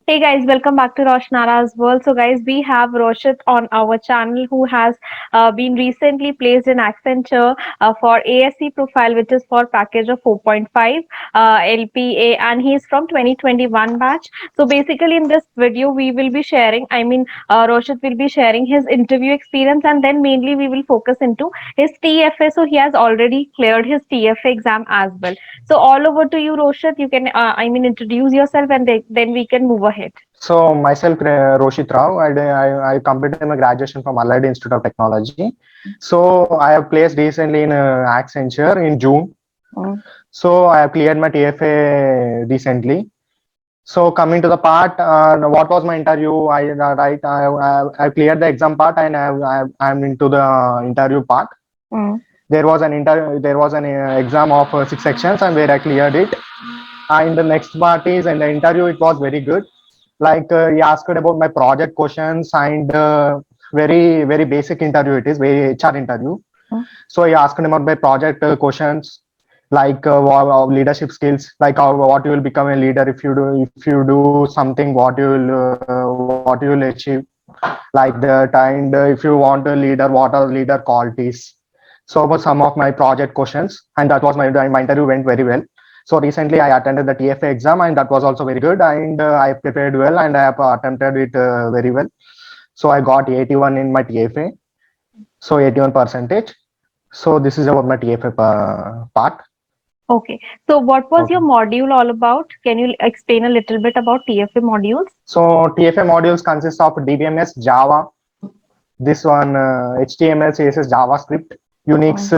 Hey guys, welcome back to Roshnara's World. So guys, we have Roshit on our channel who has been recently placed in Accenture for ASC profile, which is for package of 4.5 LPA, and he's from 2021 batch. So basically, in this video, we will be sharing. Roshit will be sharing his interview experience, and then mainly we will focus into his TFA. So he has already cleared his TFA exam as well. So all over to you, Roshit. You can, introduce yourself, and then we can move ahead. So myself, Roshit Rao, I completed my graduation from Allied Institute of Technology. So I have placed recently in Accenture in June. Mm. So I have cleared my TFA recently. So coming to the part, what was my interview? I cleared the exam part and I'm into the interview part. Mm. There was an exam of 6 sections and where I cleared it. And the next part is in the interview, it was very good. Like he asked about my project questions and very basic interview. It is very HR interview. Mm. So he asked about my project questions like leadership skills, like what you will become a leader if you do something, what you will achieve, like that. And if you want a leader, what are leader qualities? So about some of my project questions, and that was my interview went very well. So recently I attended the TFA exam and that was also very good, and I prepared well and I have attempted it very well. So I got 81 in my TFA, so 81 percentage. So this is about my TFA part. Okay. So what was your Okay. module all about? Can you explain a little bit about TFA modules? So TFA modules consist of DBMS, Java, this one HTML, CSS, JavaScript, Unix,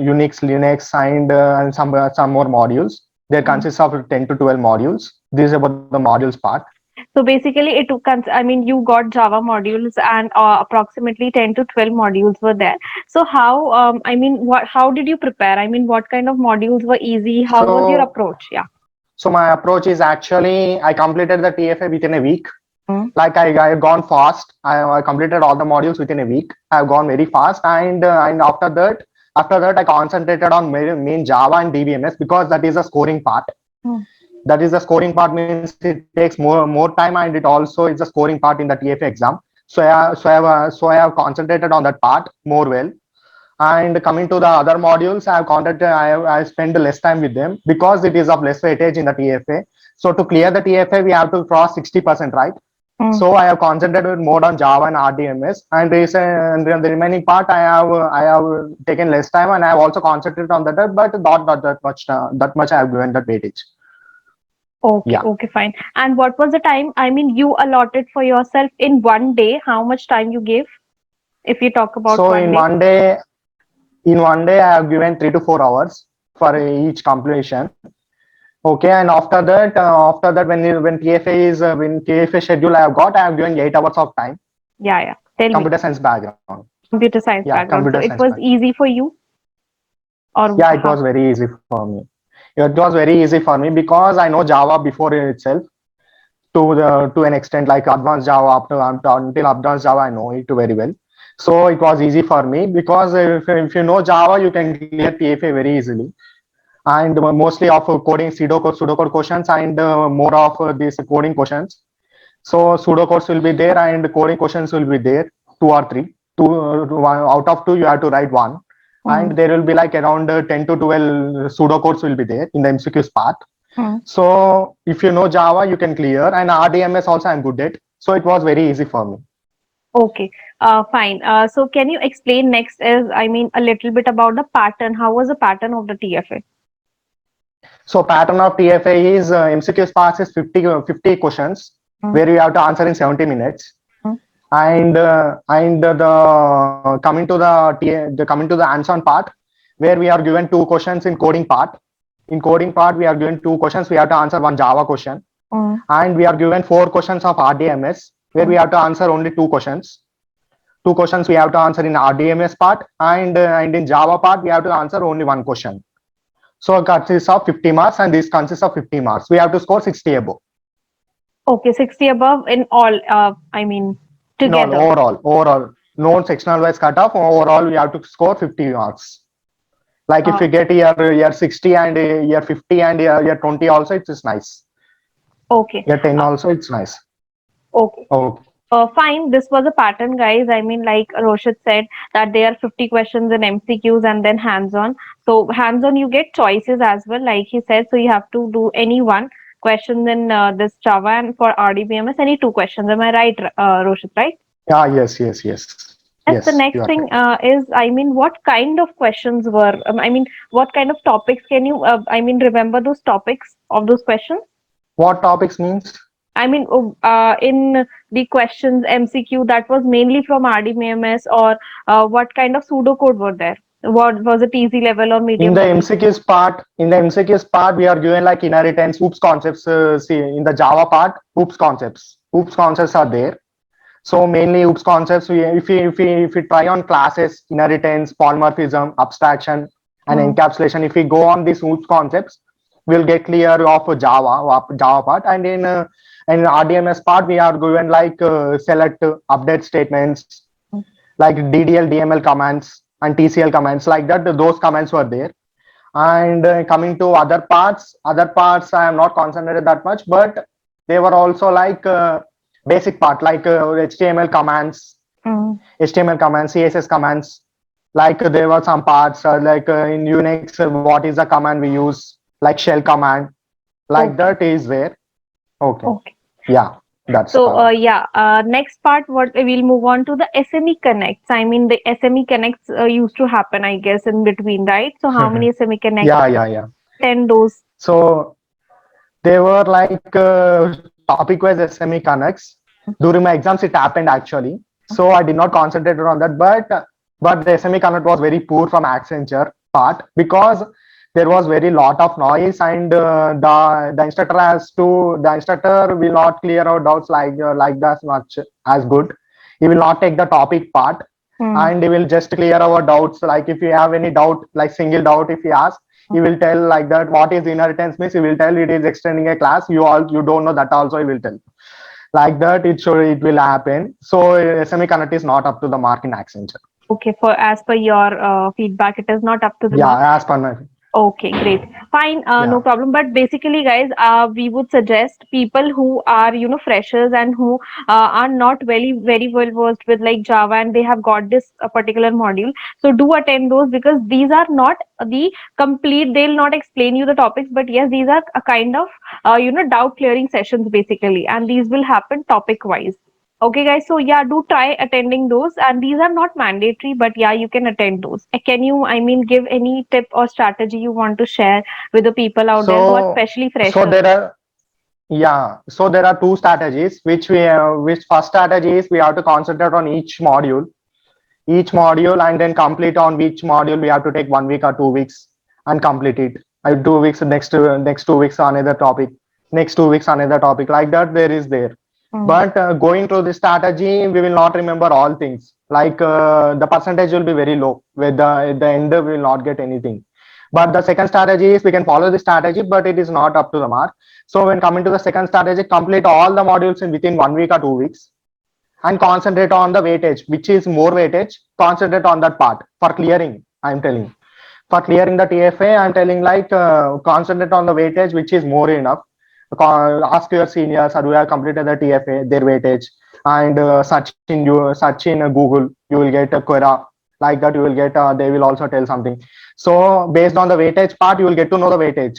Unix, Linux, and some more modules. They Mm. consist of 10 to 12 modules. This is about the modules part. So basically, you got Java modules, and approximately 10 to 12 modules were there. So how did you prepare? What kind of modules were easy? How was your So, approach? Yeah. so my approach is actually I completed the TFA within a week. Mm. Like I have gone fast. I completed all the modules within a week. I have gone very fast, and after that I concentrated on main Java and DBMS because that is a scoring part. Mm. That is the scoring part, means it takes more time, and it also is a scoring part in the TFA exam. So I have concentrated on that part more well. And coming to the other modules, I spend less time with them because it is of less weightage in the TFA. So to clear the TFA, we have to cross 60%, right? Mm. So I have concentrated more on Java and RDMS, and the remaining part I have taken less time, and I have also concentrated on that, but not that much I have given that weightage. Okay, Yeah. okay, fine. And what was the time? You allotted for yourself in one day. How much time you gave? If you talk about So one day. in one day, I have given 3 to 4 hours for each completion. Okay, and after that, when TFA when TFA schedule I have given 8 hours of time. Yeah, yeah. Tell me. Computer science background. Computer science Yeah, background. computer So it science was background. easy for you, or Yeah, it how? was very easy for me. It was very easy for me because I know Java before itself to an extent, like advanced Java until advanced Java I know it very well. So it was easy for me because if you know Java, you can clear TFA very easily. And mostly of coding pseudocode questions, and more of these coding questions. So pseudocodes will be there and coding questions will be there, two or three. One, out of two, you have to write one. Mm. And there will be like around 10 to 12 pseudocodes will be there in the MCQs part. Mm. So if you know Java, you can clear, and RDMS also I'm good at. So it was very easy for me. Okay, fine. So can you explain next a little bit about the pattern. How was the pattern of the TFA? So pattern of TFA is MCQs part is 50 questions Mm. where you have to answer in 70 minutes. Mm. And the coming to the hands-on part, where we are given two questions in coding part. In coding part, we are given two questions. We have to answer one Java question, Mm. and we are given 4 questions of RDMS, where we Mm. have to answer only two questions. Two questions we have to answer in RDMS part, and in Java part, we have to answer only one question. So it consists of 50 marks, and this consists of 50 marks. We have to score 60 above. Okay, 60 above in all. In all, Together. overall, no sectional wise cutoff. Overall, we have to score 50 marks. Like if Uh, you get year 60 and year 50 and year 20 also, it is nice. Okay. Yeah, 10 also it's nice. Okay. Okay. Fine, this was a pattern, guys. I mean, like Roshit said, that there are 50 questions in MCQs and then hands-on. So hands-on, you get choices as well, like he said. So you have to do any one question in this Java, and for RDBMS, any two questions. Am I right, Roshit, right? Yeah, yes. Yes, the Yes, you next are thing right. is, I mean, what kind of questions were, I mean, what kind of topics can you, I mean, remember those topics of those questions? What topics means? I mean, in the questions MCQ, that was mainly from RDBMS, or what kind of pseudocode were there? What was it, easy level or In medium the level? MCQs part, we are given like inheritance, oops concepts. See, in the Java part, oops concepts are there. So mainly OOPS concepts, if we try on classes, inheritance, polymorphism, abstraction, and Hmm. encapsulation, if we go on these OOPS concepts, we'll get clear of Java part. And in RDMS part, we are given like select update statements, like DDL, DML commands, and TCL commands like that. Those commands were there. And coming to other parts I am not concentrated that much, but they were also like basic part, like Hmm. html commands, css commands. Like there were some parts like in Unix, what is the command we use, like shell command, like Okay. that is there. Okay. Okay. Yeah, that's So, all. yeah, next part, what we'll move on to the SME connects. I mean, the SME connects used to happen, I guess, in between, right? So, how many SME connects? Yeah. 10 those. So they were like topic wise SME connects. During my exams, it happened actually. So I did not concentrate on that, but the SME connect was very poor from Accenture part, because there was very lot of noise, and the instructor will not clear out doubts like that much as good. He will not take the topic part, Hmm. and he will just clear our doubts. Like if you have any doubt, like single doubt, if you ask, he will tell like that what is inheritance means. He will tell it is extending a class. You don't know that also, he will tell like that. It will happen. So SME Connect is not up to the mark in Accenture. Okay, for as per your feedback, it is not up to the mark. Yeah, as per my, Okay, great. Fine, no yeah. problem. But basically, guys, we would suggest people who are, freshers and who are not very well versed with like Java, and they have got this particular module. So do attend those, because these are not the complete, they'll not explain you the topics, but yes, these are a kind of, doubt clearing sessions basically, and these will happen topic wise. Okay, guys. So yeah, do try attending those, and these are not mandatory, but yeah, you can attend those. Can you, I mean, give any tip or strategy you want to share with the people out there who are So especially so freshers? there are so there are two strategies, which first strategy is we have to concentrate on each module, and then complete on each module. We have to take 1 week or 2 weeks and complete it. 2 weeks, next 2 weeks another topic, next 2 weeks another topic, like that there is there. Hmm. But going through this strategy, we will not remember all things. Like the percentage will be very low. With at the end, we will not get anything. But the second strategy is we can follow the strategy, but it is not up to the mark. So when coming to the second strategy, complete all the modules in within 1 week or 2 weeks, and concentrate on the weightage, which is more weightage. Concentrate on that part for clearing. I'm telling, for clearing the TFA, I'm telling like concentrate on the weightage, which is more enough. Ask your seniors who have completed the TFA their weightage, and search in Google. You will get a Quora, like that. You will get they will also tell something. So based on the weightage part, you will get to know the weightage.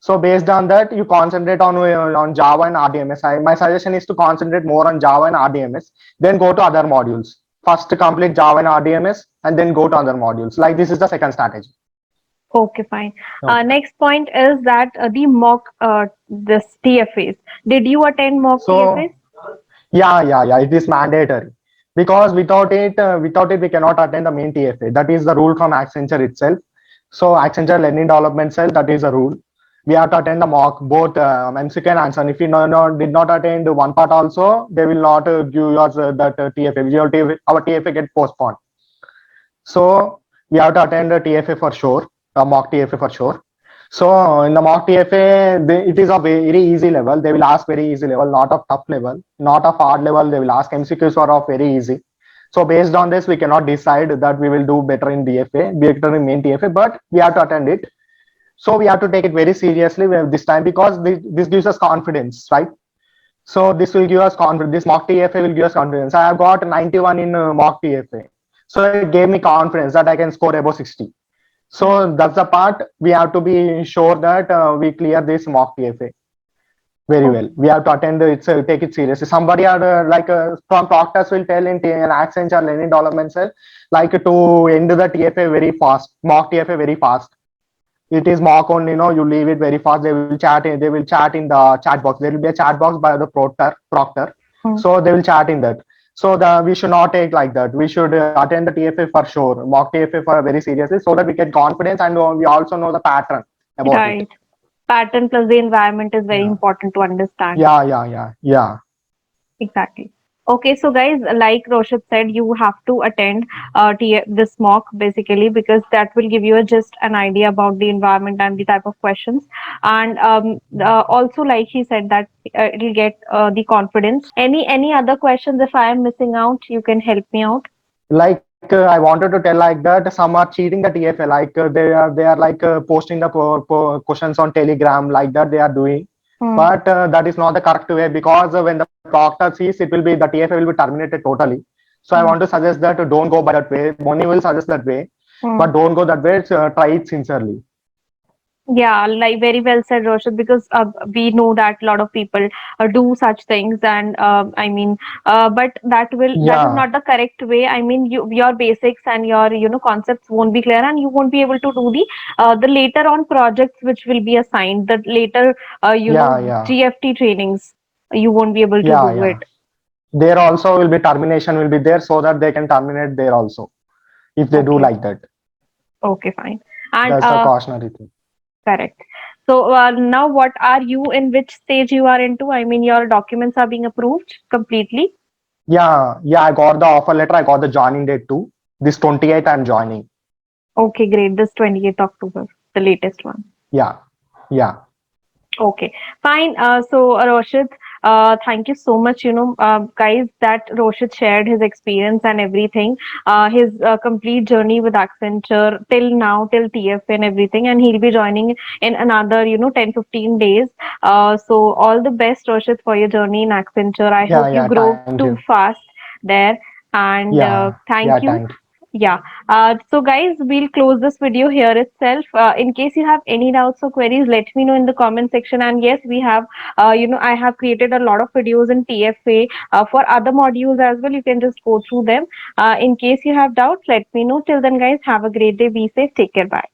So based on that, you concentrate on Java and RDMS. My suggestion is to concentrate more on Java and RDMS, then go to other modules. First complete Java and RDMS, and then go to other modules. Like this is the second strategy. Okay, fine. Okay. Next point is that the mock this TFAs. Did you attend mock TFAs? So yeah. It is mandatory, because without it, we cannot attend the main TFA. That is the rule from Accenture itself. So Accenture Learning Development Cell, that is the rule. We have to attend the mock, both MCQ and answer. If you did not attend one part also, they will not give us that TFA. Our TFA get postponed. So we have to attend the TFA for sure, a mock TFA for sure. So in the mock TFA, it is a very easy level. They will ask very easy level, not of tough level, not of hard level. They will ask MCQs are of very easy. So based on this, we cannot decide that we will do better in DFA, better in main TFA, but we have to attend it. So we have to take it very seriously this time, because this gives us confidence, right? So this will give us confidence. This mock TFA will give us confidence. I have got 91 in mock TFA. So it gave me confidence that I can score above 60. So that's the part we have to be sure that we clear this mock TFA very Oh, well. We have to attend it, take it seriously. Somebody are from proctors will tell in Accenture learning development cell like to end the TFA very fast, mock TFA very fast. It is mock only, you leave it very fast. They will chat in the chat box. There will be a chat box by the proctor. hmm. So they will chat in that. So we should not take like that. We should attend the TFA for sure, mock TFA for very seriously, so that we get confidence and we also know the pattern about it. Right. Pattern plus the environment is very Yeah, important to understand. yeah. Exactly. Okay, so guys, like Roshit said, you have to attend this mock basically because that will give you just an idea about the environment and the type of questions. And also, like he said, that it'll get the confidence. Any other questions? If I am missing out, you can help me out. Like I wanted to tell like that some are cheating the TFA. Like they are like posting the questions on Telegram like that they are doing. Hmm. But that is not the correct way because when the proctor sees it will be the TFA will be terminated totally. So I Hmm. want to suggest that don't go by that way. Moni will suggest that way, Hmm. but don't go that way. Try it sincerely. Yeah, like very well said, Roshit, because we know that a lot of people do such things, and but that is Yeah, not the correct way. I mean, your basics and your concepts won't be clear, and you won't be able to do the later on projects which will be assigned. The later yeah. GFT trainings, you won't be able to Yeah, do yeah. it. There also will be termination will be there so that they can terminate there also if they do Okay, like that. okay, fine, and That's the cautionary thing. correct. So now, what are you in which stage you are into? I mean, your documents are being approved completely. Yeah. I got the offer letter. I got the joining date too. This 28th I'm joining. Okay, great. This 28th October, the latest one. Yeah, yeah, Okay, fine. So, Roshit, thank you so much. Guys, that Roshit shared his experience and everything, his complete journey with Accenture till now, till TF and everything, and he'll be joining in another, 10-15 days. So, all the best, Roshit, for your journey in Accenture. I hope you yeah. grow Thank you. too fast there, and Yeah. thank you. Thank you. Yeah. So guys, we'll close this video here itself. In case you have any doubts or queries, let me know in the comment section. And yes, we have, I have created a lot of videos in TFA for other modules as well. You can just go through them. In case you have doubts, let me know. Till then, guys, have a great day. Be safe. Take care. Bye.